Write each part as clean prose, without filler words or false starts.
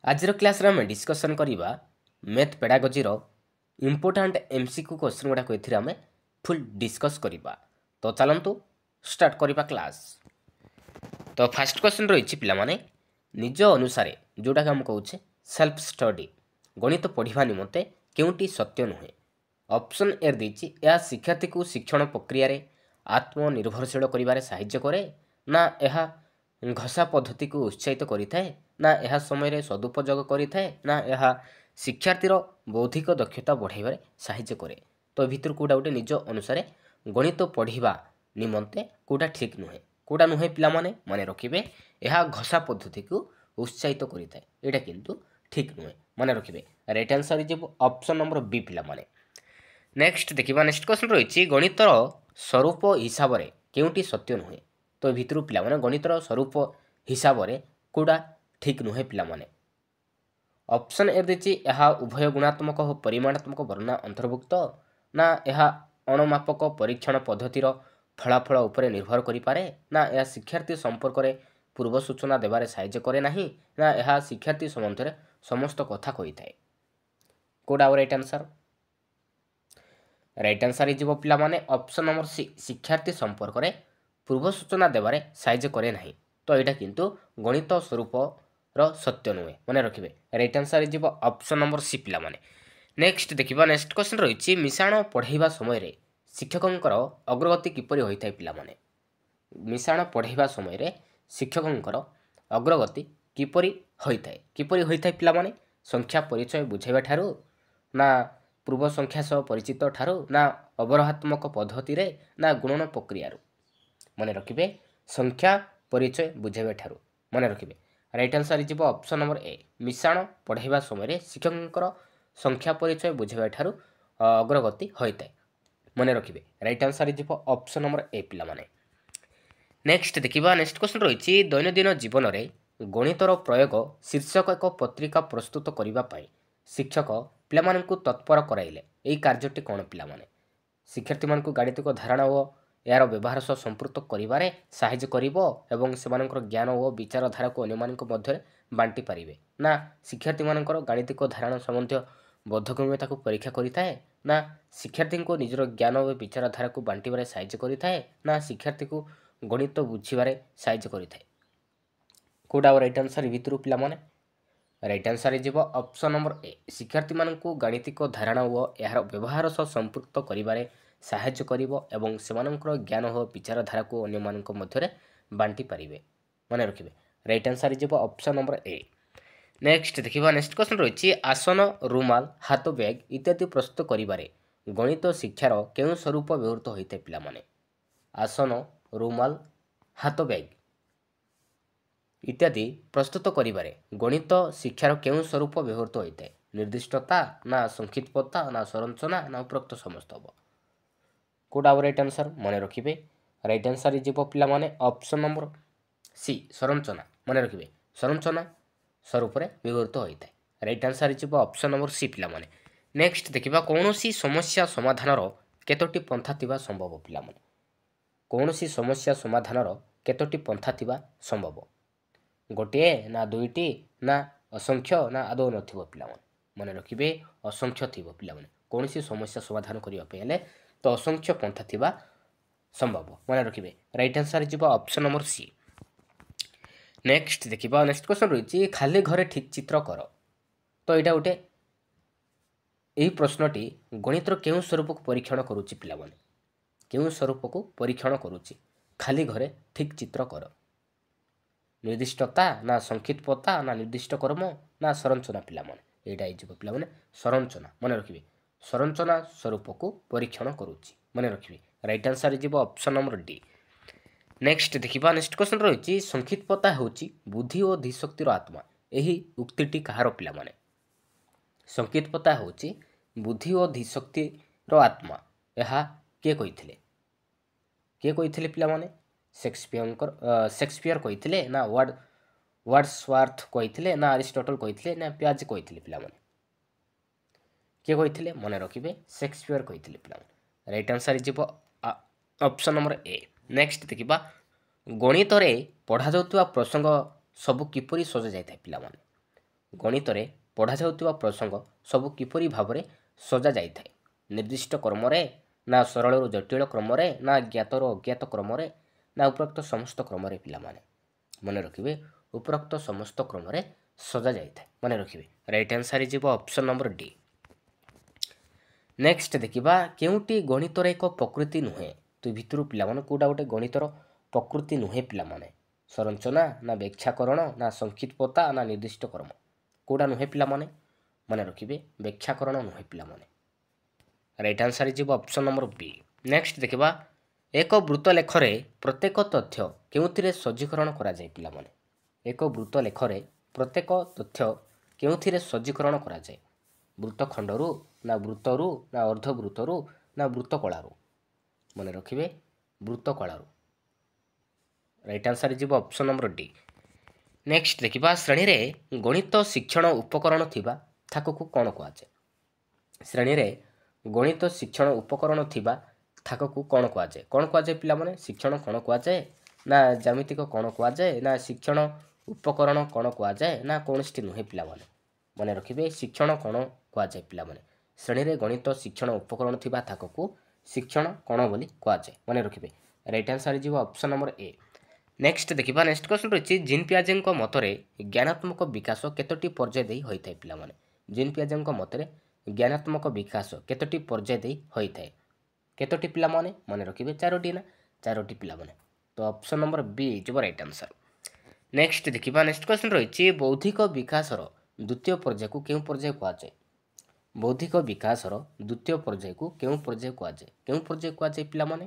आजर class आम discussion करवा math pedagogy important MCQ question गुड़ाक आम फुल डिस्कस करवा। तो चलतु स्टार्ट करवा क्लास। तो फास्ट क्वेश्चन रही पाने निज अनुसार जोटा आम कहे सेल्फ स्टडी गणित पढ़ा निमंते केउटी सत्य नुहे। ऑप्शन ए दी यह शिक्षार्थी को शिक्षण प्रक्रिया आत्मनिर्भरशील कर साहाय्य करे ना यह घसा पद्धति को उत्साहित करें ना यह समय सदुपयोग करें ना यह शिक्षार्थीर बौद्धिक दक्षता बढ़ाइबार साहाय्य करे। तो भितर कौटा गोटे निज अनुसार गणित पढ़ा निमंते कौटा ठीक नुहे कौटा नुहे पिला माने मन रखिए यह घसा पद्धति को उत्साहित करें यहाँ किंतु ठीक नुहे मन रखिए। Right answer is option number B पिला माने। नेक्स्ट देखिबा नेक्स्ट क्वेश्चन रही गणितर स्वरूप हिसाब से केउटी सत्य नुहे। तो भितर पिला माने गणितर स्वरूप हिसाब से कौटा ठीक नुहे पिला माने। ऑप्शन ए दी यह उभय गुणात्मक और परिमाणात्मक वर्णना अंतर्भुक्त ना यह अणमापक परीक्षण पद्धतिर फलाफल उपर निर्भर करें ना यह शिक्षार्थी संपर्क में पूर्व सूचना देवारे साहाय्य करे नहीं ना यह शिक्षार्थी संबंध में समस्त कथा कही थाए। कौटा right answer. Right answer is पिला माने ऑप्शन नंबर सी शिक्षार्थी संपर्क में पूर्व सूचना देवारे साहाय्य करे नहीं। तो यहाँ किंतु गणित स्वरूप सत्य नुहे मन रखिए। Right answer is option number C पिला माने। नेक्स्ट देखिबा नेक्स्ट क्वेश्चन रही मिशाण पढ़ाइबा समय शिक्षकंकर अग्रगति किपरि होइथाय पिला माने। मिशाण पढ़ाइबा समय शिक्षकंकर अग्रगति किपरि होइथाय पिला माने। संख्या परिचय बुझाइबा ठारू ना पूर्व संख्या सह परिचित ठारू ना अवरोहात्मक पद्धति रे ना गुणन प्रक्रिया मन रखिए। संख्या परिचय बुझाइबा ठारू मन रखिए। Right answer is option number A मिशाण पढ़ाइबा समय शिक्षकंकर संख्या परिचय बुझाइबा ठारू अग्रगति होइथाय मन रखिए। Right answer is option number ए पिला माने। नेक्स्ट देखिबा नेक्स्ट क्वेश्चन रही दैनंदिन जीवन में गणितर प्रयोग शीर्षक एक पत्रिका प्रस्तुत करने शिक्षक पिलामानंकु तत्पर कराइले यही कार्यटी कौन पिला माने। शिक्षार्थी मानकु गाणितिक धारणा और यार व्यवहार सह संपृक्त करिबारे साहाय्य करिवो एवं सेमानकर ज्ञान और विचारधारा को अन्यमानक मध्य बांटी पारिबे ना शिक्षार्थी मानकर गाणितिक धारणा संबंधी बोधगम्यता को परीक्षा करिथाए ना शिक्षार्थी को निजर ज्ञान और विचारधारा को बांटिबारे साहाय्य करिथाए ना शिक्षार्थी को गणित बुझिबारे साहाय्य करिथाए। कोडा राइट आंसर भितर पिला माने। Right answer is option number ए शिक्षार्थी मानकु गाणितिक धारणा और यार व्यवहार सह संपृक्त करिबारे साहाय्य करिवो एवं सेमानकर ज्ञान और विचारधारा को अन्यमानक मध्य बांटी पारिबे मन रखिए। Right answer is option number A. Next देखिबा नेक्स्ट क्वेश्चन रही आसन रुमाल हाथ बैग इत्यादि प्रस्तुत करिबारे गणित शिक्षार केउं स्वरूप व्यवहृत होइते पिला माने। आसन रुमाल हाथ बैग इत्यादि प्रस्तुत करिबारे गणित शिक्षार केउं स्वरूप व्यवहृत होइते निर्दिष्टता ना संक्षिप्तता ना संरचना ना उपरोक्त समस्त हम कौटा राइट आंसर मन रखिए। राइट आंसर इज पिला माने ऑप्शन नंबर सी संरचना मन रखिए संरचना स्वरूप व्यवहृत होता है। Right answer is option number C पिला माने। नेक्स्ट देखिबा कौनसी समस्या समाधान केतोटी पंथा थिबा संभव पिला माने। कौनसी समस्या समाधान केतोटी पंथा थिबा संभव गोटे ना दुईटी ना असंख्य ना आदौ नथिबो पिला माने मन रखिए असंख्य थिबो पिला माने। कौनसी समस्या समाधान करिया पयले तो असंख्य पंथा थिबा संभव मन रखिए। Right answer is option number C. Next देखिबा नेक्स्ट क्वेश्चन रही खाली घरे ठीक चित्र कर। तो यहाँ गोटे यही प्रश्नटी गणितर केउं स्वरूप को परीक्षण करुच्ची पिला माने केउं स्वरूप को परीक्षण करुच्ची खाली घरे ठीक चित्र कर निर्दिष्टता ना संक्षिप्तता ना निर्दिष्ट कर्म ना संरचना पिला माने यहाँ इज पिला माने संरचना मन रखिए संरचना स्वरूप को परीक्षण करुच्ची मन रखिए। Right answer is option number D. Next देखिबा नेक्स्ट क्वेश्चन रही संक्षिप्तता होची बुद्धि और धीशक्तिर आत्मा यही उक्तिटी कहार पिला माने। संक्षिप्तता होची बुद्धि और धीशक्तिर आत्मा यह किए कही पिला माने शेक्सपियर कही ना वर्ड्सवर्थ कही ना अरिस्टोटल कही ना प्याज कही पिला माने किए कही मन रखिए शेक्सपियर कही पिला माने। Right answer is option number A. Next देखिबा गणित रे पढ़ा जाउतबा प्रसंग सब किपरि सजा जाय पिला माने। ଗଣିତରେ ପଢ଼ାଯାଉଥିବା ପ୍ରସଙ୍ଗ ସବୁ କିପରି ଭାବରେ ସଜା ଯାଇଥାଏ? ନିର୍ଦ୍ଦିଷ୍ଟ କ୍ରମରେ, ନା ସରଳରୁ ଜଟିଳ କ୍ରମରେ, ନା ଜ୍ଞାତରୁ ଅଜ୍ଞାତ କ୍ରମରେ, ନା ଉପରୋକ୍ତ ସମସ୍ତ କ୍ରମରେ? ପିଲାମାନେ ମନେ ରଖିବେ, ଉପରୋକ୍ତ ସମସ୍ତ କ୍ରମରେ ସଜା ଯାଇଥାଏ। ମନେ ରଖିବେ, ରାଇଟ୍ ଆନ୍ସର୍ ହେଇଯିବ ଅପସନ୍ ନମ୍ବର ଡି। ନେକ୍ସଟ ଦେଖିବା, କେଉଁଟି ଗଣିତର ଏକ ପ୍ରକୃତି ନୁହେଁ? ଦୁଇ ଭିତରୁ ପିଲାମାନେ କେଉଁଟା ଗୋଟେ ଗଣିତର ପ୍ରକୃତି ନୁହେଁ? ପିଲାମାନେ ସଂରଚନା, ନା ବ୍ୟାଖ୍ୟାକରଣ, ନା ସଂକ୍ଷିପ୍ତତା, ନା ନିର୍ଦ୍ଦିଷ୍ଟ କ୍ରମ? କେଉଁଟା ନୁହେଁ ପିଲାମାନେ? ମନେ ରଖିବେ, ବ୍ୟାଖ୍ୟାକରଣ ନୁହେଁ ପିଲାମାନେ। ରାଇଟ୍ ଆନ୍ସର୍ ହେଇଯିବ ଅପସନ୍ ନମ୍ବର ବି। ନେକ୍ସଟ ଦେଖିବା, ଏକ ବୃତ୍ତ ଲେଖରେ ପ୍ରତ୍ୟେକ ତଥ୍ୟ କେଉଁଥିରେ ସଜ୍ଜୀକରଣ କରାଯାଏ? ପିଲାମାନେ ଏକ ବୃତ୍ତ ଲେଖରେ ପ୍ରତ୍ୟେକ ତଥ୍ୟ କେଉଁଥିରେ ସଜ୍ଜୀକରଣ କରାଯାଏ? ବୃତ୍ତଖଣ୍ଡରୁ, ନା ବୃତ୍ତରୁ, ନା ଅର୍ଦ୍ଧବୃତ୍ତରୁ, ନା ବୃତ୍ତକଳାରୁ? ମନେ ରଖିବେ, ବୃତ୍ତକଳାରୁ। ରାଇଟ୍ ଆନ୍ସର୍ ହେଇଯିବ ଅପସନ୍ ନମ୍ବର ଡି। ନେକ୍ସଟ ଦେଖିବା, ଶ୍ରେଣୀରେ ଗଣିତ ଶିକ୍ଷଣ ଉପକରଣ ଥିବା ଥାକକୁ କ'ଣ କୁହାଯାଏ? ଶ୍ରେଣୀରେ ଗଣିତ ଶିକ୍ଷଣ ଉପକରଣ ଥିବା ଥାକକୁ କ'ଣ କୁହାଯାଏ? କ'ଣ କୁହାଯାଏ ପିଲାମାନେ? ଶିକ୍ଷଣ କ'ଣ କୁହାଯାଏ, ନା ଜ୍ୟାମିତିକ କ'ଣ କୁହାଯାଏ, ନା ଶିକ୍ଷଣ ଉପକରଣ କ'ଣ କୁହାଯାଏ, ନା କୌଣସିଟି ନୁହେଁ? ପିଲାମାନେ ମନେ ରଖିବେ, ଶିକ୍ଷଣ କ'ଣ କୁହାଯାଏ? ପିଲାମାନେ ଶ୍ରେଣୀରେ ଗଣିତ ଶିକ୍ଷଣ ଉପକରଣ ଥିବା ଥାକକୁ ଶିକ୍ଷଣ କ'ଣ ବୋଲି କୁହାଯାଏ? ମନେ ରଖିବେ, ରାଇଟ୍ ଆନ୍ସର୍ ହେଇଯିବ ଅପସନ୍ ନମ୍ବର ଏ। ନେକ୍ସଟ ଦେଖିବା, ନେକ୍ସଟ କ୍ୱେଶ୍ଚନ୍ ରହିଛି, ଜିନ୍ ପିଆଜେଙ୍କ ମତରେ ଜ୍ଞାନାତ୍ମକ ବିକାଶ କେତୋଟି ପର୍ଯ୍ୟାୟ ଦେଇ ହୋଇଥାଏ? ପିଲାମାନେ ଜିନ୍ ପିଆଜେଙ୍କ ମତରେ ଜ୍ଞାନାତ୍ମକ ବିକାଶ କେତୋଟି ପର୍ଯ୍ୟାୟ ଦେଇ ହୋଇଥାଏ? କେତୋଟି ପିଲାମାନେ? ମନେ ରଖିବେ, ଚାରୋଟି ନା ଚାରୋଟି ପିଲାମାନେ। ତ ଅପସନ୍ ନମ୍ବର ବି ହେଇଯିବ ରାଇଟ୍ ଆନ୍ସର୍। ନେକ୍ସଟ ଦେଖିବା, ନେକ୍ସଟ କ୍ୱେଶ୍ଚନ୍ ରହିଛି, ବୌଦ୍ଧିକ ବିକାଶର ଦ୍ୱିତୀୟ ପର୍ଯ୍ୟାୟକୁ କେଉଁ ପର୍ଯ୍ୟାୟ କୁହାଯାଏ? ବୌଦ୍ଧିକ ବିକାଶର ଦ୍ୱିତୀୟ ପର୍ଯ୍ୟାୟକୁ କେଉଁ ପର୍ଯ୍ୟାୟ କୁହାଯାଏ? କେଉଁ ପର୍ଯ୍ୟାୟ କୁହାଯାଏ ପିଲାମାନେ?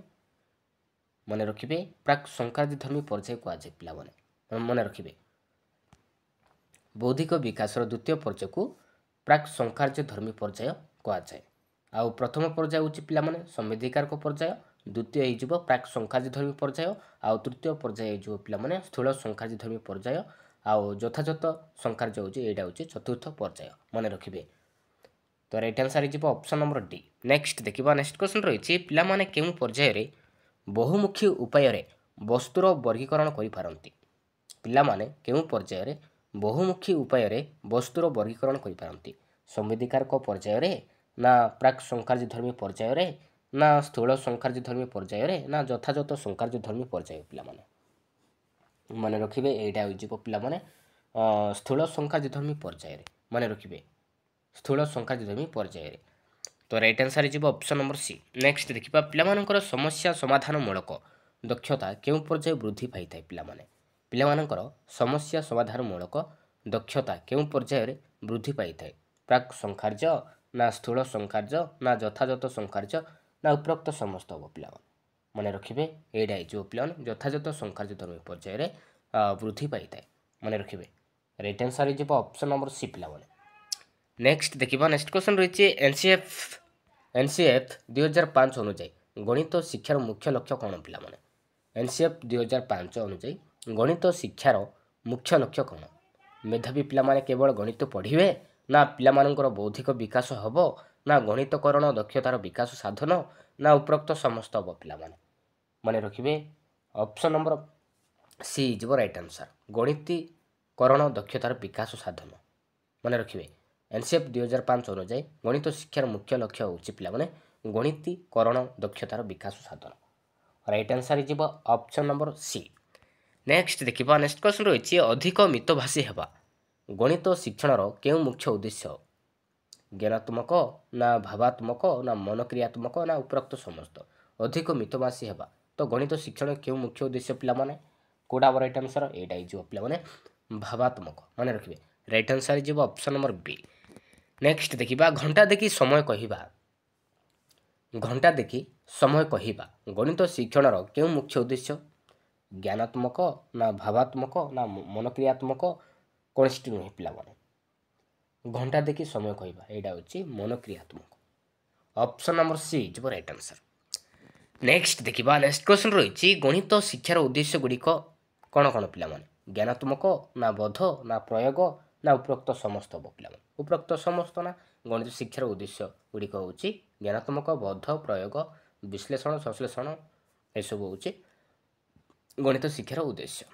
ମନେ ରଖିବେ, ପ୍ରାକ୍ ସଂକ୍ରାନ୍ତିଧର୍ମୀ ପର୍ଯ୍ୟାୟ କୁହାଯାଏ। ପିଲାମାନେ ମନେ ରଖିବେ, ବୌଦ୍ଧିକ ବିକାଶର ଦ୍ୱିତୀୟ ପର୍ଯ୍ୟାୟକୁ ପ୍ରାକ୍ ସଂକାର୍ଯ୍ୟଧର୍ମୀ ପର୍ଯ୍ୟାୟ କୁହାଯାଏ। ଆଉ ପ୍ରଥମ ପର୍ଯ୍ୟାୟ ହେଉଛି ପିଲାମାନେ ସମ୍ବିଧିକାରକ ପର୍ଯ୍ୟାୟ, ଦ୍ୱିତୀୟ ହେଇଯିବ ପ୍ରାକ୍ ସଂକାର୍ଯ୍ୟଧର୍ମୀ ପର୍ଯ୍ୟାୟ, ଆଉ ତୃତୀୟ ପର୍ଯ୍ୟାୟ ହେଇଯିବ ପିଲାମାନେ ସ୍ଥୂଳ ସଂକାର୍ଯ୍ୟଧର୍ମୀ ପର୍ଯ୍ୟାୟ, ଆଉ ଯଥାଯଥ ସଂକାର୍ଯ୍ୟ ହେଉଛି ଏଇଟା ହେଉଛି ଚତୁର୍ଥ ପର୍ଯ୍ୟାୟ। ମନେ ରଖିବେ, ତ ରାଇଟ୍ ଆନ୍ସର୍ ହେଇଯିବ ଅପସନ୍ ନମ୍ବର ଡି। ନେକ୍ସଟ ଦେଖିବା, ନେକ୍ସଟ କ୍ୱେଶ୍ଚନ୍ ରହିଛି, ପିଲାମାନେ କେଉଁ ପର୍ଯ୍ୟାୟରେ ବହୁମୁଖୀ ଉପାୟରେ ବସ୍ତୁର ବର୍ଗୀକରଣ କରିପାରନ୍ତି? ପିଲାମାନେ କେଉଁ ପର୍ଯ୍ୟାୟରେ ବହୁମୁଖୀ ଉପାୟରେ ବସ୍ତୁର ବର୍ଗୀକରଣ କରିପାରନ୍ତି? ସମ୍ବିଧିକାରକ ପର୍ଯ୍ୟାୟରେ, ନା ପ୍ରାକ୍ ସଂକାର୍ଯ୍ୟଧର୍ମୀ ପର୍ଯ୍ୟାୟରେ, ନା ସ୍ଥୂଳ ସଂକାର୍ଯ୍ୟଧର୍ମୀ ପର୍ଯ୍ୟାୟରେ, ନା ଯଥାଯଥ ସଂକାର୍ଯ୍ୟଧର୍ମୀ ପର୍ଯ୍ୟାୟ? ପିଲାମାନେ ମନେ ରଖିବେ, ଏଇଟା ହୋଇଯିବ ପିଲାମାନେ ସ୍ଥୂଳ ସଂକାର୍ଯ୍ୟଧର୍ମୀ ପର୍ଯ୍ୟାୟରେ। ମନେ ରଖିବେ, ସ୍ଥୂଳ ସଂକାର୍ଯ୍ୟଧର୍ମୀ ପର୍ଯ୍ୟାୟରେ। ତ ରାଇଟ୍ ଆନ୍ସର୍ ହେଇଯିବ ଅପସନ୍ ନମ୍ବର ସି। ନେକ୍ସଟ ଦେଖିବା, ପିଲାମାନଙ୍କର ସମସ୍ୟା ସମାଧାନ ମୂଳକ ଦକ୍ଷତା କେଉଁ ପର୍ଯ୍ୟାୟ ବୃଦ୍ଧି ପାଇଥାଏ? ପିଲାମାନେ ପିଲାମାନଙ୍କର ସମସ୍ୟା ସମାଧାନ ମୂଳକ ଦକ୍ଷତା କେଉଁ ପର୍ଯ୍ୟାୟରେ ବୃଦ୍ଧି ପାଇଥାଏ? ପ୍ରାକ୍ ସଂକାର୍ଯ୍ୟ, ନା ସ୍ଥୂଳ ସଂକାର୍ଯ୍ୟ, ନା ଯଥାଯଥ ସଂକାର୍ଯ୍ୟ, ନା ଉପରୋକ୍ତ ସମସ୍ତ? ହେବ ପିଲାମାନେ ମନେ ରଖିବେ, ଏଇଟା ହେଇଯିବ ପିଲାମାନେ ଯଥାଯଥ ସଂକାର୍ଯ୍ୟଧର୍ମୀ ପର୍ଯ୍ୟାୟରେ ବୃଦ୍ଧି ପାଇଥାଏ। ମନେ ରଖିବେ, ରାଇଟ୍ ଆନ୍ସର୍ ହେଇଯିବ ଅପସନ୍ ନମ୍ବର ସି ପିଲାମାନେ। ନେକ୍ସଟ ଦେଖିବା, ନେକ୍ସଟ କ୍ୱେଶ୍ଚନ୍ ରହିଛି, ଏନ୍ସିଏଫ୍ 2005 ଅନୁଯାୟୀ ଗଣିତ ଶିକ୍ଷାର ମୁଖ୍ୟ ଲକ୍ଷ୍ୟ କ'ଣ? ପିଲାମାନେ ଏନ୍ସିଏଫ୍ 2005 ଅନୁଯାୟୀ ଗଣିତ ଶିକ୍ଷାର ମୁଖ୍ୟ ଲକ୍ଷ୍ୟ କ'ଣ? ମେଧାବୀ ପିଲାମାନେ କେବଳ ଗଣିତ ପଢ଼ିବେ, ନା ପିଲାମାନଙ୍କର ବୌଦ୍ଧିକ ବିକାଶ ହେବ, ନା ଗଣିତକରଣ ଦକ୍ଷତାର ବିକାଶ ସାଧନ, ନା ଉପରୋକ୍ତ ସମସ୍ତ? ହେବ ପିଲାମାନେ ମନେ ରଖିବେ, ଅପସନ୍ ନମ୍ବର ସି ହେଇଯିବ ରାଇଟ୍ ଆନ୍ସର୍, ଗଣିତୀକରଣ ଦକ୍ଷତାର ବିକାଶ ସାଧନ। ମନେ ରଖିବେ, ଏନ୍ସିଏଫ୍ 2005 ଅନୁଯାୟୀ ଗଣିତ ଶିକ୍ଷାର ମୁଖ୍ୟ ଲକ୍ଷ୍ୟ ହେଉଛି ପିଲାମାନେ ଗଣିତୀକରଣ ଦକ୍ଷତାର ବିକାଶ ସାଧନ। ରାଇଟ୍ ଆନ୍ସର୍ ହେଇଯିବ ଅପସନ୍ ନମ୍ବର ସି। ନେକ୍ସଟ ଦେଖିବା, ନେକ୍ସଟ କ୍ୱେଶ୍ଚନ୍ ରହିଛି, ଅଧିକ ମିତଭାଷୀ ହେବା ଗଣିତ ଶିକ୍ଷଣର କେଉଁ ମୁଖ୍ୟ ଉଦ୍ଦେଶ୍ୟ? ଜ୍ଞାନାତ୍ମକ, ନା ଭାବାତ୍ମକ, ନା ମନକ୍ରିୟାତ୍ମକ, ନା ଉପରୋକ୍ତ ସମସ୍ତ? ଅଧିକ ମିତଭାଷୀ ହେବା ତ ଗଣିତ ଶିକ୍ଷଣ କେଉଁ ମୁଖ୍ୟ ଉଦ୍ଦେଶ୍ୟ? ପିଲାମାନେ କେଉଁଟା ହେବ ରାଇଟ୍ ଆନ୍ସର୍? ଏଇଟା ହେଇଯିବ ପିଲାମାନେ ଭାବାତ୍ମକ। ମନେ ରଖିବେ, ରାଇଟ୍ ଆନ୍ସର୍ ହେଇଯିବ ଅପସନ୍ ନମ୍ବର ବି। ନେକ୍ସଟ ଦେଖିବା, ଘଣ୍ଟା ଦେଖି ସମୟ କହିବା ଘଣ୍ଟା ଦେଖି ସମୟ କହିବା ଗଣିତ ଶିକ୍ଷଣର କେଉଁ ମୁଖ୍ୟ ଉଦ୍ଦେଶ୍ୟ? ଜ୍ଞାନାତ୍ମକ, ନା ଭାବାତ୍ମକ, ନା ମନକ୍ରିୟାତ୍ମକ? କୌଣସିଟି ନୁହେଁ ପିଲାମାନେ, ଘଣ୍ଟା ଦେଖି ସମୟ କହିବା ଏଇଟା ହେଉଛି ମନକ୍ରିୟାତ୍ମକ। ଅପସନ୍ ନମ୍ବର ସି ଯିବ ରାଇଟ୍ ଆନ୍ସର୍। ନେକ୍ସଟ ଦେଖିବା, ନେକ୍ସଟ କ୍ୱେଶ୍ଚନ୍ ରହିଛି, ଗଣିତ ଶିକ୍ଷାର ଉଦ୍ଦେଶ୍ୟ ଗୁଡ଼ିକ କ'ଣ କ'ଣ? ପିଲାମାନେ ଜ୍ଞାନାତ୍ମକ, ନା ବୋଧ, ନା ପ୍ରୟୋଗ, ନା ଉପରୋକ୍ତ ସମସ୍ତ? ହେବ ପିଲାମାନେ ଉପରୋକ୍ତ ସମସ୍ତ। ନା ଗଣିତ ଶିକ୍ଷାର ଉଦ୍ଦେଶ୍ୟ ଗୁଡ଼ିକ ହେଉଛି ଜ୍ଞାନାତ୍ମକ, ବୋଧ, ପ୍ରୟୋଗ, ବିଶ୍ଳେଷଣ, ସଂଶ୍ଳେଷଣ, ଏସବୁ ହେଉଛି ଗଣିତ ଶିକ୍ଷାର ଉଦ୍ଦେଶ୍ୟ।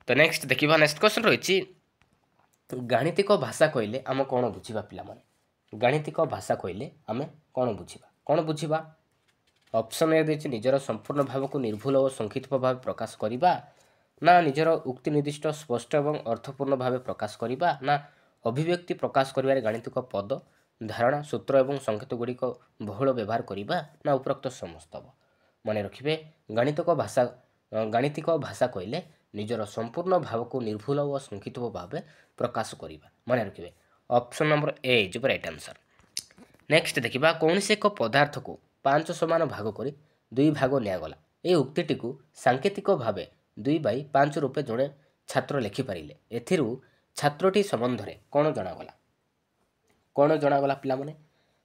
ତ ନେକ୍ସଟ ଦେଖିବା, ନେକ୍ସଟ କ୍ୱେଶ୍ଚନ୍ ରହିଛି, ଗାଣିତିକ ଭାଷା କହିଲେ ଆମେ କ'ଣ ବୁଝିବା ପିଲାମାନେ? ଗାଣିତିକ ଭାଷା କହିଲେ ଆମେ କ'ଣ ବୁଝିବା? ଅପସନ୍ ଏ ଦେଇଛି ନିଜର ସମ୍ପୂର୍ଣ୍ଣ ଭାବକୁ ନିର୍ଭୁଲ ଓ ସଂକ୍ଷିପ୍ତ ଭାବେ ପ୍ରକାଶ କରିବା, ନା ନିଜର ଉକ୍ତି ନିର୍ଦ୍ଦିଷ୍ଟ ସ୍ପଷ୍ଟ ଏବଂ ଅର୍ଥପୂର୍ଣ୍ଣ ଭାବେ ପ୍ରକାଶ କରିବା, ନା ଅଭିବ୍ୟକ୍ତି ପ୍ରକାଶ କରିବାରେ ଗାଣିତିକ ପଦ, ଧାରଣା, ସୂତ୍ର ଏବଂ ସଂକେତ ଗୁଡ଼ିକ ବହୁଳ ବ୍ୟବହାର କରିବା, ନା ଉପରୋକ୍ତ ସମସ୍ତ। ମନେ ରଖିବେ, ଗାଣିତିକ ଭାଷା କହିଲେ ନିଜର ସମ୍ପୂର୍ଣ୍ଣ ଭାବକୁ ନିର୍ଭୁଲ ଓ ସଂକ୍ଷିପ୍ତ ଭାବେ ପ୍ରକାଶ କରିବା। ମନେ ରଖିବେ, option number A is right answer. Next ଦେଖିବା, କୌଣସି ଏକ ପଦାର୍ଥକୁ 5 ସମାନ ଭାଗ କରି 2 ଭାଗ ନିଆଗଲା। ଏହି ଉକ୍ତିଟିକୁ ସାଙ୍କେତିକ ଭାବେ 2/5 ରୂପେ ଜଣେ ଛାତ୍ର ଲେଖିପାରିଲେ ଏଥିରୁ ଛାତ୍ରଟି ସମ୍ବନ୍ଧରେ କ'ଣ ଜଣାଗଲା ପିଲାମାନେ?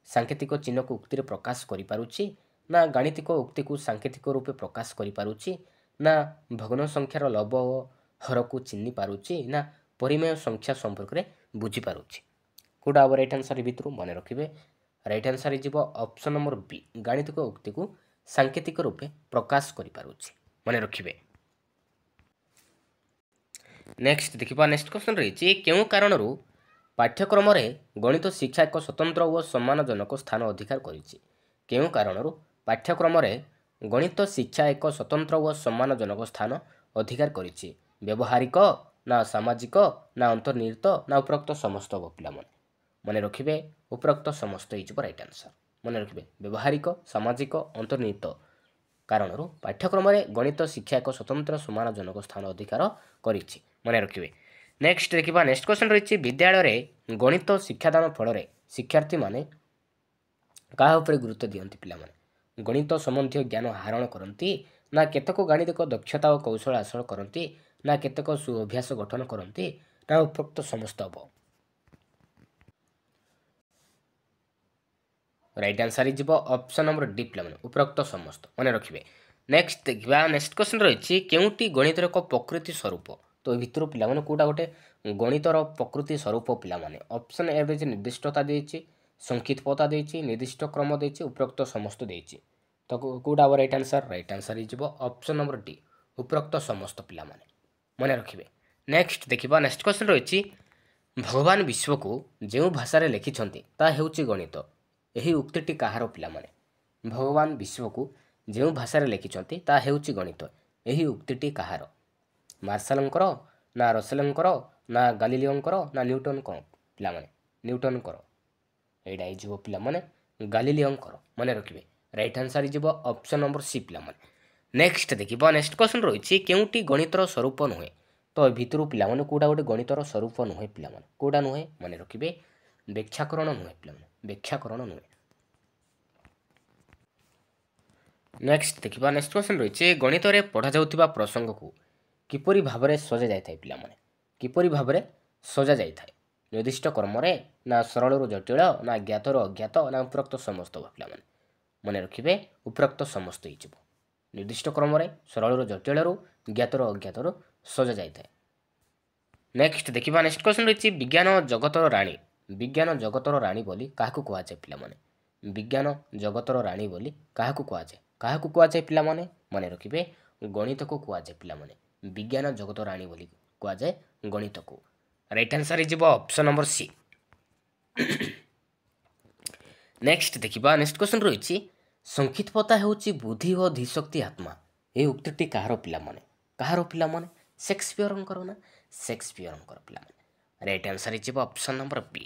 ସାଙ୍କେତିକ ଚିହ୍ନକୁ ଉକ୍ତିରେ ପ୍ରକାଶ କରିପାରୁଛି, ନା ଗାଣିତିକ ଉକ୍ତିକୁ ସାଙ୍କେତିକ ରୂପେ ପ୍ରକାଶ କରିପାରୁଛି, ନା ଭଗ୍ନ ସଂଖ୍ୟାର ଲବ ଓ ହରକୁ ଚିହ୍ନି ପାରୁଛି, ନା ପରିମେୟ ସଂଖ୍ୟା ସମ୍ପର୍କରେ ବୁଝିପାରୁଛି। କେଉଁଟା ହେବ ରାଇଟ୍ ଆନ୍ସର୍ ଭିତରୁ? ମନେ ରଖିବେ, ରାଇଟ୍ ଆନ୍ସର୍ ଯିବ ଅପସନ୍ ନମ୍ବର ବି, ଗାଣିତିକ ଉକ୍ତିକୁ ସାଙ୍କେତିକ ରୂପେ ପ୍ରକାଶ କରିପାରୁଛି। ମନେ ରଖିବେ। ନେକ୍ସଟ ଦେଖିବା, ନେକ୍ସଟ କ୍ୱେଶ୍ଚନ୍ ରହିଛି, କେଉଁ କାରଣରୁ ପାଠ୍ୟକ୍ରମରେ ଗଣିତ ଶିକ୍ଷା ଏକ ସ୍ୱତନ୍ତ୍ର ଓ ସମ୍ମାନଜନକ ସ୍ଥାନ ଅଧିକାର କରିଛି? କେଉଁ କାରଣରୁ ପାଠ୍ୟକ୍ରମରେ ଗଣିତ ଶିକ୍ଷା ଏକ ସ୍ୱତନ୍ତ୍ର ଓ ସମ୍ମାନଜନକ ସ୍ଥାନ ଅଧିକାର କରିଛି? ବ୍ୟବହାରିକ, ନା ସାମାଜିକ, ନା ଅନ୍ତର୍ନିହିତ, ନା ଉପରୋକ୍ତ ସମସ୍ତ ହେବ ପିଲାମାନେ? ମନେ ରଖିବେ, ଉପରୋକ୍ତ ସମସ୍ତ ହେଇଯିବ ରାଇଟ୍ ଆନ୍ସର୍। ମନେ ରଖିବେ, ବ୍ୟବହାରିକ, ସାମାଜିକ, ଅନ୍ତର୍ନିହିତ କାରଣରୁ ପାଠ୍ୟକ୍ରମରେ ଗଣିତ ଶିକ୍ଷା ଏକ ସ୍ୱତନ୍ତ୍ର ସମ୍ମାନଜନକ ସ୍ଥାନ ଅଧିକାର କରିଛି। ମନେ ରଖିବେ। ନେକ୍ସଟ ଦେଖିବା, ନେକ୍ସଟ କ୍ୱେଶ୍ଚନ୍ ରହିଛି, ବିଦ୍ୟାଳୟରେ ଗଣିତ ଶିକ୍ଷାଦାନ ଫଳରେ ଶିକ୍ଷାର୍ଥୀମାନେ କାହା ଉପରେ ଗୁରୁତ୍ୱ ଦିଅନ୍ତି ପିଲାମାନେ? ଗଣିତ ସମ୍ବନ୍ଧୀୟ ଜ୍ଞାନ ଆହରଣ କରନ୍ତି, ନା କେତେକ ଗାଣିତିକ ଦକ୍ଷତା ଓ କୌଶଳ ହାସଲ କରନ୍ତି, ନା କେତେକ ସୁଅଭ୍ୟାସ ଗଠନ କରନ୍ତି, ନା ଉପରୋକ୍ତ ସମସ୍ତ ହେବ? ରାଇଟ୍ ଆନ୍ସର୍ ଯିବ ଅପସନ୍ ନମ୍ବର ଡି ପିଲାମାନେ, ଉପରୋକ୍ତ ସମସ୍ତ। ମନେ ରଖିବେ। ନେକ୍ସଟ ଦେଖିବା, ନେକ୍ସଟ କ୍ୱେଶ୍ଚନ୍ ରହିଛି, କେଉଁଟି ଗଣିତର ଏକ ପ୍ରକୃତି ସ୍ୱରୂପ? ତ ଏ ଭିତରୁ ପିଲାମାନେ କେଉଁଟା ଗୋଟେ ଗଣିତର ପ୍ରକୃତି ସ୍ୱରୂପ ପିଲାମାନେ? ଅପସନ୍ ଏ ଦେଇଛି ନିର୍ଦ୍ଦିଷ୍ଟତା ଦେଇଛି, ସଂକ୍ଷିପ୍ତତା ଦେଇଛି, ନିର୍ଦ୍ଦିଷ୍ଟ କ୍ରମ ଦେଇଛି, ଉପରୋକ୍ତ ସମସ୍ତ ଦେଇଛି। ତ କେଉଁଟା ହେବ ରାଇଟ୍ ଆନ୍ସର୍? ରାଇଟ୍ ଆନ୍ସର୍ ହେଇଯିବ ଅପସନ୍ ନମ୍ବର ଡି, ଉପରୋକ୍ତ ସମସ୍ତ ପିଲାମାନେ। ମନେ ରଖିବେ। ନେକ୍ସଟ ଦେଖିବା, ନେକ୍ସଟ କ୍ୱେଶ୍ଚନ୍ ରହିଛି, ଭଗବାନ ବିଶ୍ୱକୁ ଯେଉଁ ଭାଷାରେ ଲେଖିଛନ୍ତି ତାହା ହେଉଛି ଗଣିତ। ଏହି ଉକ୍ତିଟି କାହାର ପିଲାମାନେ? ଭଗବାନ ବିଶ୍ୱକୁ ଯେଉଁ ଭାଷାରେ ଲେଖିଛନ୍ତି ତାହା ହେଉଛି ଗଣିତ। ଏହି ଉକ୍ତିଟି କାହାର? ମାର୍ଶାଲଙ୍କର, ନା ରସେଲଙ୍କର, ନା ଗାଲିଲିଓଙ୍କର, ନା ନ୍ୟୁଟନଙ୍କର ପିଲାମାନେ? ନ୍ୟୁଟନଙ୍କର। ଏଇଟା ହେଇଯିବ ପିଲାମାନେ ଗାଲିଲିଓଙ୍କର। ମନେ ରଖିବେ। ରାଇଟ୍ ଆନ୍ସର୍ ହେଇଯିବ ଅପସନ୍ ନମ୍ବର ସି ପିଲାମାନେ। ନେକ୍ସଟ ଦେଖିବା, ନେକ୍ସଟ କ୍ୱେଶ୍ଚନ୍ ରହିଛି, କେଉଁଟି ଗଣିତର ସ୍ୱରୂପ ନୁହେଁ? ତ ଏ ଭିତରୁ ପିଲାମାନେ କେଉଁଟା ଗୋଟେ ଗଣିତର ସ୍ୱରୂପ ନୁହେଁ ପିଲାମାନେ? କେଉଁଟା ନୁହେଁ? ମନେ ରଖିବେ, ବ୍ୟାଖ୍ୟାକରଣ ନୁହେଁ ପିଲାମାନେ, ବ୍ୟାଖ୍ୟାକରଣ ନୁହେଁ। ନେକ୍ସଟ ଦେଖିବା, ନେକ୍ସଟ କ୍ୱେଶ୍ଚନ୍ ରହିଛି, ଗଣିତରେ ପଢ଼ାଯାଉଥିବା ପ୍ରସଙ୍ଗକୁ କିପରି ଭାବରେ ସଜା ଯାଇଥାଏ ପିଲାମାନେ? କିପରି ଭାବରେ ସଜା ଯାଇଥାଏ? ନିର୍ଦ୍ଦିଷ୍ଟ କ୍ରମରେ, ନା ସରଳରୁ ଜଟିଳ, ନା ଜ୍ଞାତରୁ ଅଜ୍ଞାତ, ନା ଉପରୋକ୍ତ ସମସ୍ତ ପିଲାମାନେ? ମନେ ରଖିବେ, ଉପରୋକ୍ତ ସମସ୍ତ ହେଇଯିବ। ନିର୍ଦ୍ଦିଷ୍ଟ କ୍ରମରେ, ସରଳରୁ ଜଟିଳରୁ, ଜ୍ଞାତରୁ ଅଜ୍ଞାତରୁ ସଜା ଯାଇଥାଏ। ନେକ୍ସଟ ଦେଖିବା, ନେକ୍ସଟ କ୍ୱେଶ୍ଚନ୍ ରହିଛି, ବିଜ୍ଞାନ ଜଗତର ରାଣୀ। ବିଜ୍ଞାନ ଜଗତର ରାଣୀ ବୋଲି କାହାକୁ କୁହାଯାଏ ପିଲାମାନେ? ବିଜ୍ଞାନ ଜଗତର ରାଣୀ ବୋଲି କାହାକୁ କୁହାଯାଏ? କାହାକୁ କୁହାଯାଏ ପିଲାମାନେ? ମନେ ରଖିବେ, ଗଣିତକୁ କୁହାଯାଏ ପିଲାମାନେ। ବିଜ୍ଞାନ ଜଗତ ରାଣୀ ବୋଲି କୁହାଯାଏ ଗଣିତକୁ। ରାଇଟ୍ ଆନ୍ସର୍ ହେଇଯିବ ଅପସନ୍ ନମ୍ବର ସି। ନେକ୍ସଟ ଦେଖିବା, ନେକ୍ସଟ କ୍ୱେଶ୍ଚନ୍ ରହିଛି, ସଂକ୍ଷିପ୍ତତା ହେଉଛି ବୁଦ୍ଧି ଓ ଧୀଶକ୍ତି ଆତ୍ମା। ଏହି ଉକ୍ତିଟି କାହାର ପିଲାମାନେ? କାହାର ପିଲାମାନେ? ସେକ୍ସପିୟରଙ୍କର ନା ସେକ୍ସପିୟରଙ୍କର ପିଲାମାନେ। ରାଇଟ୍ ଆନ୍ସର୍ ହେଇଯିବ ଅପସନ୍ ନମ୍ବର ବି।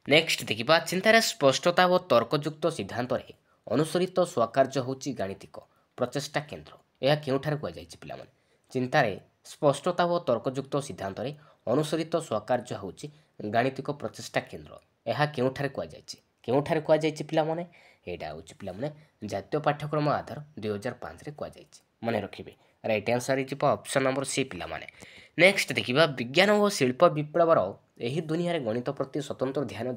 ନେକ୍ସଟ ଦେଖିବା, ଚିନ୍ତାରେ ସ୍ପଷ୍ଟତା ଓ ତର୍କଯୁକ୍ତ ସିଦ୍ଧାନ୍ତରେ ଅନୁସରିତ ସ୍ୱକାର୍ଯ୍ୟ ହେଉଛି ଗାଣିତିକ ପ୍ରଚେଷ୍ଟା କେନ୍ଦ୍ର। ଏହା କେଉଁଠାରେ କୁହାଯାଇଛି ପିଲାମାନେ? ଚିନ୍ତାରେ ସ୍ପଷ୍ଟତା ଓ ତର୍କଯୁକ୍ତ ସିଦ୍ଧାନ୍ତରେ ଅନୁସରିତ ସ୍ୱକାର୍ଯ୍ୟ ହେଉଛି ଗାଣିତିକ ପ୍ରଚେଷ୍ଟା କେନ୍ଦ୍ର। ଏହା କେଉଁଠାରେ କୁହାଯାଇଛି? କେଉଁଠାରେ କୁହାଯାଇଛି ପିଲାମାନେ? ଏଇଟା ହେଉଛି ପିଲାମାନେ ଜାତୀୟ ପାଠ୍ୟକ୍ରମ ଆଧାର 2005ରେ କୁହାଯାଇଛି। ମନେ ରଖିବେ। ରାଇଟ୍ ଆନ୍ସର୍ ହେଇଯିବ ଅପସନ୍ ନମ୍ବର ସି ପିଲାମାନେ। ନେକ୍ସଟ ଦେଖିବା, ବିଜ୍ଞାନ ଓ ଶିଳ୍ପ ବିପ୍ଳବର ଏହି ଦୁନିଆରେ ଗଣିତ ପ୍ରତି ସ୍ୱତନ୍ତ୍ର ଧ୍ୟାନ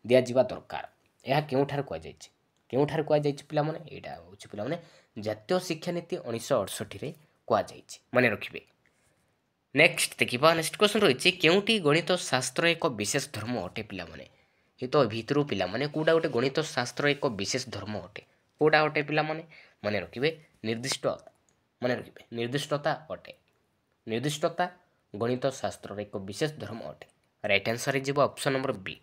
ଦିଆଯିବା ଦରକାର। ଏହା କେଉଁଠାରେ କୁହାଯାଇଛି? କେଉଁଠାରେ କୁହାଯାଇଛି ପିଲାମାନେ? ଏଇଟା ହେଉଛି ପିଲାମାନେ ଜାତୀୟ ଶିକ୍ଷାନୀତି 1968ରେ କୁହାଯାଇଛି। ମନେ ରଖିବେ। ନେକ୍ସଟ ଦେଖିବା, ନେକ୍ସଟ କ୍ୱେଶ୍ଚନ୍ ରହିଛି, କେଉଁଟି ଗଣିତ ଶାସ୍ତ୍ର ଏକ ବିଶେଷ ଧର୍ମ ଅଟେ ପିଲାମାନେ? ଏ ତ ଭିତରୁ ପିଲାମାନେ କେଉଁଟା ଗୋଟେ ଗଣିତ ଶାସ୍ତ୍ର ଏକ ବିଶେଷ ଧର୍ମ ଅଟେ? କେଉଁଟା ଅଟେ ପିଲାମାନେ? ମନେ ରଖିବେ, ନିର୍ଦ୍ଦିଷ୍ଟ। ମନେ ରଖିବେ, ନିର୍ଦ୍ଦିଷ୍ଟତା ଅଟେ। ନିର୍ଦ୍ଦିଷ୍ଟତା ଗଣିତ ଶାସ୍ତ୍ରର ଏକ ବିଶେଷ ଧର୍ମ ଅଟେ। राइट आंसर हो ऑप्शन नंबर बी।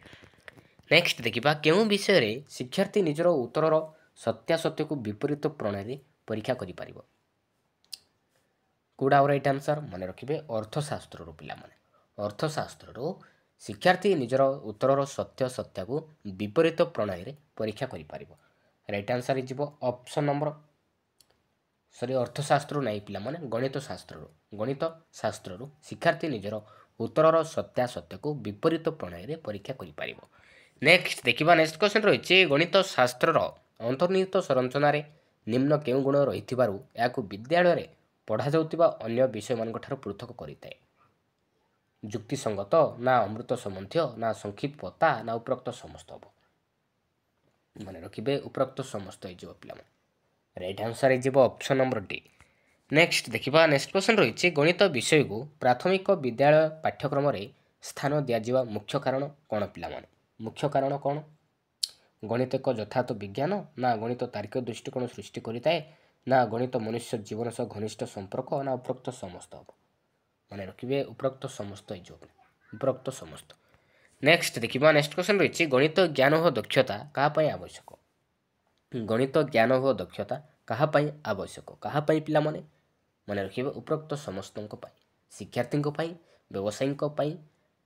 नेक्स्ट देखिबा केउं विषय रे शिक्षार्थी निजर उत्तर सत्यासत्य को विपरीत प्रणाली परीक्षा करि परिबो। कोडा राइट आंसर मन रखिबे अर्थशास्त्र रो पिला माने अर्थशास्त्र रो शिक्षार्थी निजर उत्तर सत्य सत्या को विपरीत प्रणाली रे परीक्षा करि परिबो। राइट आंसर हो ऑप्शन नंबर सॉरी अर्थशास्त्र नहीं पिला माने गणित शास्त्र शिक्षार्थी निजर उत्तर सत्यासत्य को विपरीत प्रणाली रे परीक्षा करि परिबो। नेक्स्ट देखिबा नेक्स्ट क्वेश्चन रहिछि गणित शास्त्र अंतर्निहित संरचना रे निम्न केउं गुण रहिथिबारु याकु विद्यालय रे पढ़ा जाउतिबा अन्य विषय मानक ठार पृथक करिताए। युक्तिसंगत ना अमृत सम्बन्धी ना संक्षिप्तता ना उपरोक्त समस्त हबो। माने रखिबे उपरोक्त समस्त हे जो पिला राइट आंसर हे ऑप्शन नंबर डी। नेक्स्ट देखिबा नेक्स्ट क्वेश्चन रहिछि गणित विषय को प्राथमिक विद्यालय पाठ्यक्रम रे स्थान दिया जिवा मुख्य कारण कोन पिला माने। मुख्य कारण कौन गणित एक यथार्थ विज्ञान ना गणित तार्किक दृष्टिकोण सृष्टि करिताए ना गणित मनुष्य जीवन सह घनिष्ठ संपर्क ना उपरोक्त समस्त हम माने रखिबे उपरोक्त समस्त हे जो उपरोक्त समस्त। नेक्स्ट देखिबा नेक्स्ट क्वेश्चन रहिछि गणित ज्ञान हो दक्षता कहा पई आवश्यक। गणित ज्ञान हो दक्षता कहा पई आवश्यक कहा पई पिला माने माने रखिबे उपरोक्त समस्तक पई शिक्षार्थीक पई व्यवसायीक पई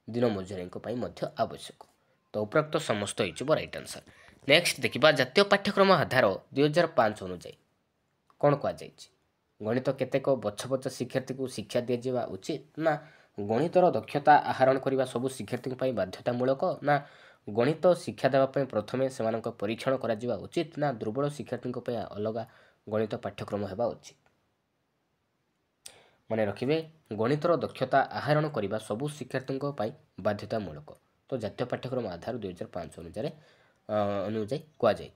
दिन मजुरीक पई मध्य आवश्यक। तो उपरोक्त समस्त हो राइट आंसर। नेक्स्ट देखिबा जातीय पाठ्यक्रम आधार 2005 अनुसार कौन कह गणित केतेक बछ बछ शिक्षार्थी को शिक्षा दिया उचित ना गणितर दक्षता आहरण करने सबू शिक्षार्थी बाध्यतामूलक ना गणित शिक्षा देवाई प्रथमे से परीक्षण करा उचित ना दुर्बल शिक्षार्थी अलग गणित पाठ्यक्रम होगा उचित। मन रखिए गणितर दक्षता आहरण करने सबू शिक्षार्थी बाध्यतामूलक। तो जातीय पाठ्यक्रम आधार 2005 अनुजाई कहुई।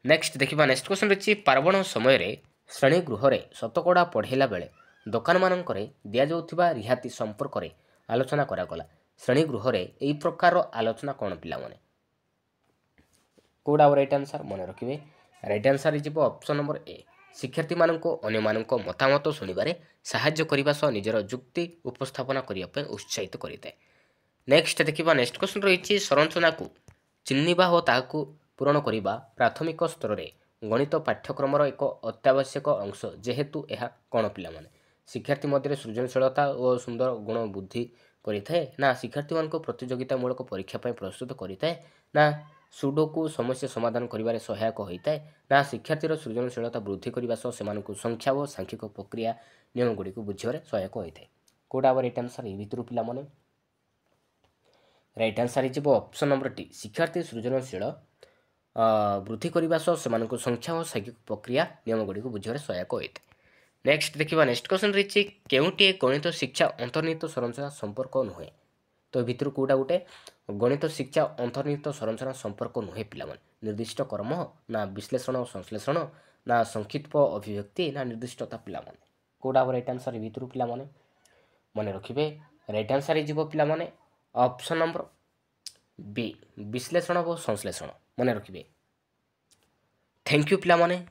नेक्स्ट देखिबा नेक्स्ट क्वेश्चन रही पार्वण समय रे श्रेणी गृह रे शतकड़ा पढ़ेला बेले दुकान मानक दि जाउथिबा रिहाती संपर्क रे आलोचना करागला। श्रेणी गृह रे एई प्रकार आलोचना कौन पिला माने कोडा राइट आंसर मन रखिए राइट आंसर हो ऑप्शन नंबर ए। शिक्षार्थी मानको अन्य मानको मतामत सुनिबारे सहाय्य करिबा सह निजर युक्ति उपस्थापना करिया पे उत्साहित करिताए। नेक्स्ट देखिबा नेक्स्ट क्वेश्चन रही संरचना को चिन्हिबा हो ताकू पूरण करिबा प्राथमिक स्तर रे गणित पाठ्यक्रम एक अत्यावश्यक अंश जेहेतु यह कौन पिला माने शिक्षार्थी मध्य सृजनशीलता और सुंदर गुण बुद्धि करिथाए ना शिक्षार्थी मान प्रतियोगितामूलक परीक्षा पर प्रस्तुत करिथाए ना सुडोकु समस्या समाधान करिबारे सहायक होइताए ना शिक्षार्थीर सृजनशीलता वृद्धि करने सह सेमानकु संख्या और सांख्यिक प्रक्रिया नियम गुड़ी को बुझे सहायक होइताए। कोडा राइट आंसर ए भितर पिला माने राइट आंसर हो ऑप्शन नंबर डी। शिक्षार्थी सृजनशील वृद्धि करने सह सेमानकु संख्या और सांख्यिक प्रक्रिया नियम गुड़ी को बुझे सहायक होइताए। नेक्स्ट देखिबा नेक्स्ट क्वेश्चन रही केउटी गणित शिक्षा अंतर्निहित संरचना संपर्क नुहे। तो भितर कोटा गोटे गणित शिक्षा अंतर्निहित संरचना संपर्क नुहे पिला माने निर्दिष्ट कर्म ना विश्लेषण और संश्लेषण ना संक्षिप्त अभिव्यक्ति ना निर्दिष्टता पिला माने कोडा राइट आंसर भितर पिला माने मन रखिबे राइट आंसर हो पिला माने ऑप्शन नंबर बी विश्लेषण और संश्लेषण मन रखिबे। थैंक यू पिला माने।